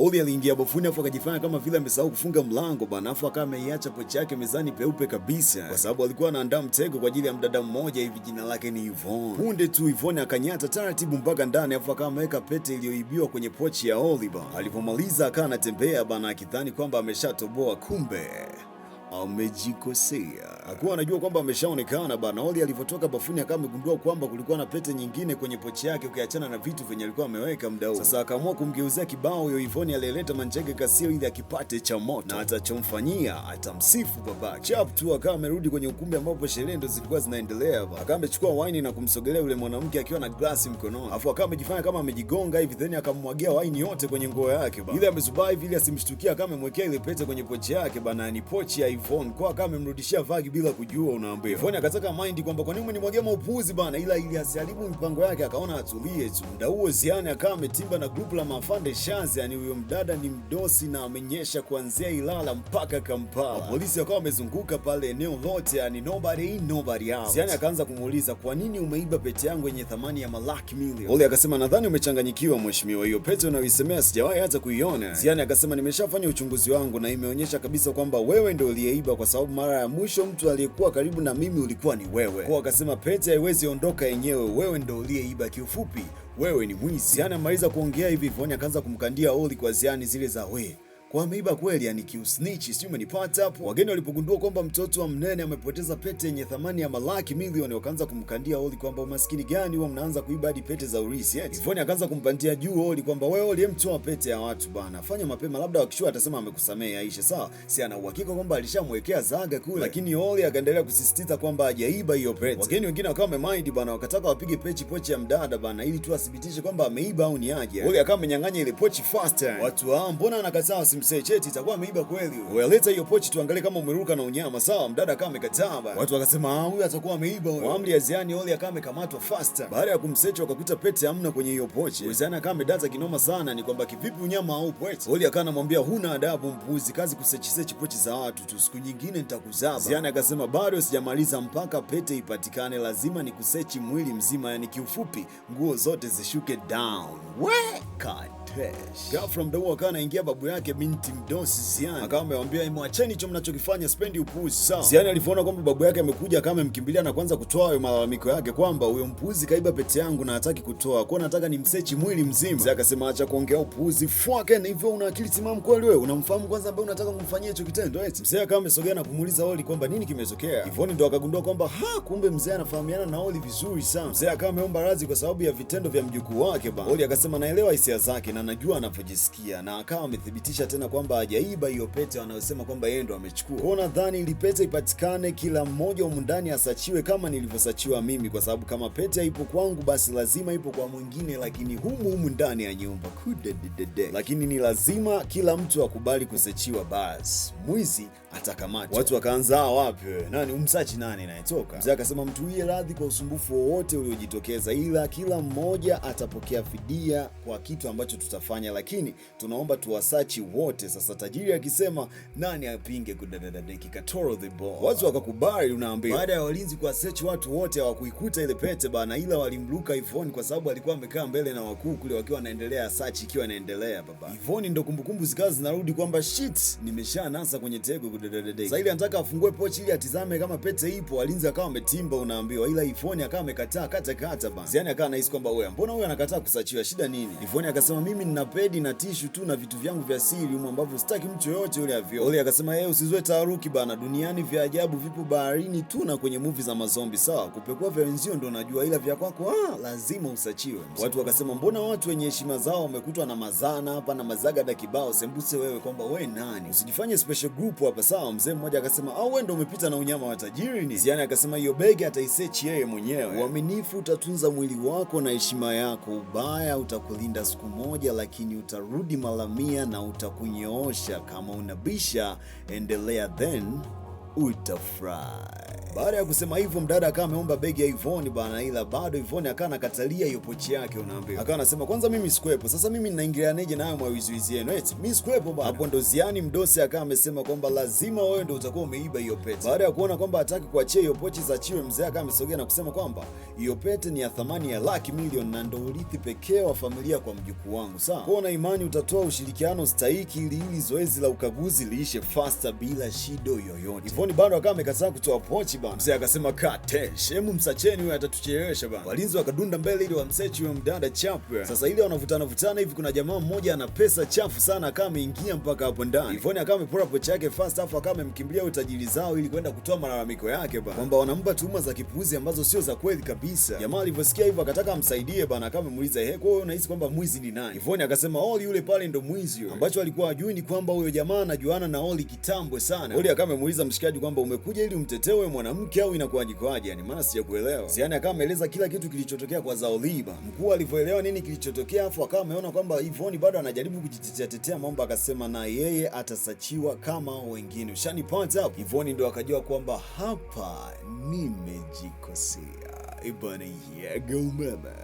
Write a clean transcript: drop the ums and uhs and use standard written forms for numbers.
Oli aliingia bafuni afu akajifanya kama vile amesahau kufunga mlango bana, afu akawa ameiacha pochi yake mezani peupe kabisa, kwa sababu alikuwa anaandaa mtego kwa ajili ya mdada mmoja hivi, jina lake ni Yvonne. Punde tu Yvonne akanyata taratibu mpaka ndani, afu akawa ameweka pete iliyoibiwa kwenye pochi ya Oli bana. Alipomaliza akawa anatembea bana, akidhani kwamba ameshatoboa, kumbe amejikosea. Hakuwa anajua kwamba ameshaonekana bana. Oli alipotoka bafuni akawa amegundua kwamba kulikuwa na pete nyingine kwenye pochi yake, ukiachana na vitu venye alikuwa ameweka muda huo. Sasa akaamua kumgeuzia kibao huyo Yvonne aliyeleta Manjege Kasio ili akipate cha moto, na atachomfanyia atamsifu babake. Chap tu akawa amerudi kwenye ukumbi ambapo sherehe ndo zilikuwa zinaendelea bana. Akawa amechukua wine na kumsogelea yule mwanamke akiwa na glasi mkononi, afu akawa amejifanya kama amejigonga hivi, then akamwagia wine yote kwenye nguo yake bana. Ile amezubai vile asimshtukia, akawa amemwekea ile pete kwenye pochi yake bana, ni pochi ya Yvonne, kwa akawa amemrudishia vagi bila kujua. Unaambia Yvonne akataka mind kwamba kwa nini umenimwagia maupuzi bana, ila ili asiharibu mipango yake akaona atulie tu. Muda huo Ziani akawa ametimba na grupu la mafande Shazi, yani huyo mdada ni mdosi na amenyesha kuanzia Ilala mpaka Kampala. Polisi wakawa wamezunguka pale eneo lote, yani nobody in nobody out. Ziani akaanza kumuuliza, kwa nini umeiba pete yangu yenye thamani ya malaki milioni? Oli akasema, nadhani umechanganyikiwa mheshimiwa, hiyo pete unayoisemea sijawahi hata kuiona. Ziani akasema, nimeshafanya uchunguzi wangu na imeonyesha kabisa kwamba wewe ndio uliyeiba, kwa sababu mara ya mwisho mtu aliyekuwa karibu na mimi ulikuwa ni wewe. Kwa akasema pete haiwezi ondoka yenyewe, wewe ndio uliyeiba, kiufupi wewe ni mwizi. Ziani amaliza kuongea hivi, Yvonne akaanza kumkandia Oli kwa Ziani zile za kwa ameiba kweli, yani kiusnitch, sio umenipata hapo. Wageni walipogundua kwamba mtoto wa mnene amepoteza pete yenye thamani ya malaki milioni, wakaanza kumkandia Oli kwamba umaskini gani huwa mnaanza kuiba hadi pete za urisi eti. Yvonne akaanza kumpandia juu Oli kwamba wewe Oli, mtoa pete ya watu bana, fanya mapema, labda wakishua atasema amekusamea Aisha, sawa? Si ana uhakika kwamba alishamwekea zaga kule. Lakini Oli akaendelea kusisitiza kwamba hajaiba hiyo pete. Wageni wengine wakawa wamemind bana, wakataka wapige pochi ya mdada bana, ili tu athibitishe kwamba ameiba au ni aje. Oli akawa amenyang'anya ile pochi faster. Watu mbona anakataa msecheti, itakuwa ameiba kweli. Wewe leta hiyo pochi tuangalie kama umeruka na unyama, sawa? Mdada kama amekataa bana. Watu wakasema huyu atakuwa ameiba huyo. Kwa amri ya Ziani, Oli akawa amekamatwa faster. Baada ya kumsecha wakakuta pete hamna kwenye hiyo pochi. Ziani akawa amedata kinoma sana, ni kwamba kivipi unyama au pete. Oli akawa anamwambia huna adabu mpuzi, kazi kusechi pochi za watu tu, siku nyingine nitakuzaba. Ziani akasema bado sijamaliza, mpaka pete ipatikane lazima nikusechi mwili mzima, yani kiufupi nguo zote zishuke down. Ghafla mda huo akawa anaingia babu yake binti mdosi Ziani, akawa amemwambia mwacheni hicho mnachokifanya, spendi upuzi, sawa? Ziani alipoona kwamba babu yake amekuja, akawa amemkimbilia na kuanza kutoa hayo malalamiko yake kwamba huyo mpuzi kaiba pete yangu na hataki kutoa, kwa nataka nimsechi mwili mzima. Ziani akasema acha kuongea upuzi, fuck ni hivyo, una akili timamu kweli wewe? Unamfahamu kwanza ambaye unataka kumfanyia hicho kitendo eti? Mzee akawa amesogea na kumuuliza Oli kwamba nini kimetokea. Yvonne ndo akagundua kwamba kumbe mzee anafahamiana na Oli vizuri sana. Mzee akawa ameomba radhi kwa sababu ya vitendo vya mjukuu wake bana. Oli akasema naelewa hisia zake na najua anapojisikia, na akawa amethibitisha tena kwamba hajaiba hiyo pete wanayosema kwamba yeye ndo amechukua. Kwa nadhani ili pete ipatikane, kila mmoja humu ndani asachiwe kama nilivyosachiwa mimi, kwa sababu kama pete ipo kwangu basi lazima ipo kwa mwingine, lakini humu ndani ya nyumba lakini ni lazima kila mtu akubali kusachiwa, basi mwizi atakamatwa. Watu wakaanza wapi wewe? Nani umsachi nani anayetoka? Mzee akasema mtuie radhi kwa usumbufu wowote uliojitokeza, ila kila mmoja atapokea fidia kwa kitu ambacho tutafanya, lakini tunaomba tuwasachi wote. Sasa tajiri akisema nani apinge? Kudadadadeki katoro the ball. Watu wakakubali. Unaambia baada ya walinzi kuwasearch watu wote hawakuikuta ile pete bana, ila walimruka Yvonne kwa sababu alikuwa amekaa mbele na wakuu kule wakiwa wanaendelea search ikiwa inaendelea baba. Yvonne ndo kumbukumbu zikawa zinarudi kwamba shit, nimeshanasa kwenye tego kudadadadeki. Sasa ile anataka afungue pochi ili atizame kama pete ipo, walinzi akawa wametimba unaambiwa, ila Yvonne akawa amekataa kata bana. Ziani akawa anahisi kwamba wewe mbona huyu anakataa kusachiwa, shida nini? Yvonne akasema mimi nina pedi na tishu tu na vitu vyangu vya siri humo ambavyo sitaki mtu yoyote yule avyo. Oli akasema yeye usizoe taharuki bana, duniani vya ajabu vipo baharini tu na kwenye movie za mazombi, sawa? Kupekua vya wenzio ndo najua, ila vya kwako lazima usachiwe. Watu wakasema mbona watu wenye heshima zao wamekutwa na mazana hapa na mazagada kibao, sembuse wewe kwamba wewe nani? Usijifanye special group hapa, sawa? Mzee mmoja akasema wewe ndo umepita na unyama wa tajiri ni? Ziani akasema hiyo begi ataisechi yeye mwenyewe. Uaminifu utatunza mwili wako na heshima yako, ubaya utakulinda siku moja, lakini utarudi mara 100 na utakunyoosha. Kama unabisha endelea, then utafurahi. Baada ya kusema hivyo, mdada akawa ameomba begi ya Yvonne bana, ila bado Yvonne akawa anakatalia hiyo pochi yake, unaambia. Akawa anasema kwanza mimi sikuepo, sasa mimi ninaingilianeje nayo mawiziwizi yenu? Eti mimi sikuepo bana. Hapo ndo Ziani mdosi akawa amesema kwamba lazima wewe ndo utakuwa umeiba hiyo pete. Baada ya kuona kwamba hataki kuachia hiyo pochi za Chiwe, mzee akawa amesogea na kusema kwamba hiyo pete ni ya thamani ya $100,000 na ndo urithi pekee wa familia kwa mjukuu wangu. Sawa? Kwa na imani utatoa ushirikiano stahiki ili zoezi la ukaguzi liishe faster bila shido yoyote. Yvonne bado akawa amekataa kutoa pochi bana. Mzee akasema kate, shemu msacheni huyo atatuchelewesha bana. Walinzi wakadunda mbele ili wamsechi huyo mdada chafu. Sasa ile wanavutana hivi, kuna jamaa mmoja ana pesa chafu sana akawa ameingia mpaka hapo ndani. Yvonne akawa amepora pochi yake fast, afu akawa amemkimbilia utajiri zao ili kwenda kutoa malalamiko yake bana, kwamba wanampa tuhuma za kipuuzi ambazo sio za kweli kabisa. Jamaa alivyosikia hivyo akataka amsaidie bana, akawa amemuuliza kwa hiyo unahisi kwamba mwizi ni nani? Yvonne akasema Oli yule pale ndo mwizi huyo. Ambacho alikuwa hajui ni kwamba huyo jamaa anajuana na Oli kitambo sana. Oli akawa amemuuliza mshikaji kwamba umekuja ili umtetewe mwanamke au inakuwaje kwaje? Yani maana sijakuelewa. Ziani akawa ameeleza kila kitu kilichotokea kwa Zaoliba. Mkuu alivyoelewa nini kilichotokea, afu akawa ameona kwamba Yvonne bado anajaribu kujitetea mambo, akasema na yeye atasachiwa kama wengine. Ushanipata hapo? Yvonne ndo akajua kwamba hapa nimejikosea. Ibana yego mama.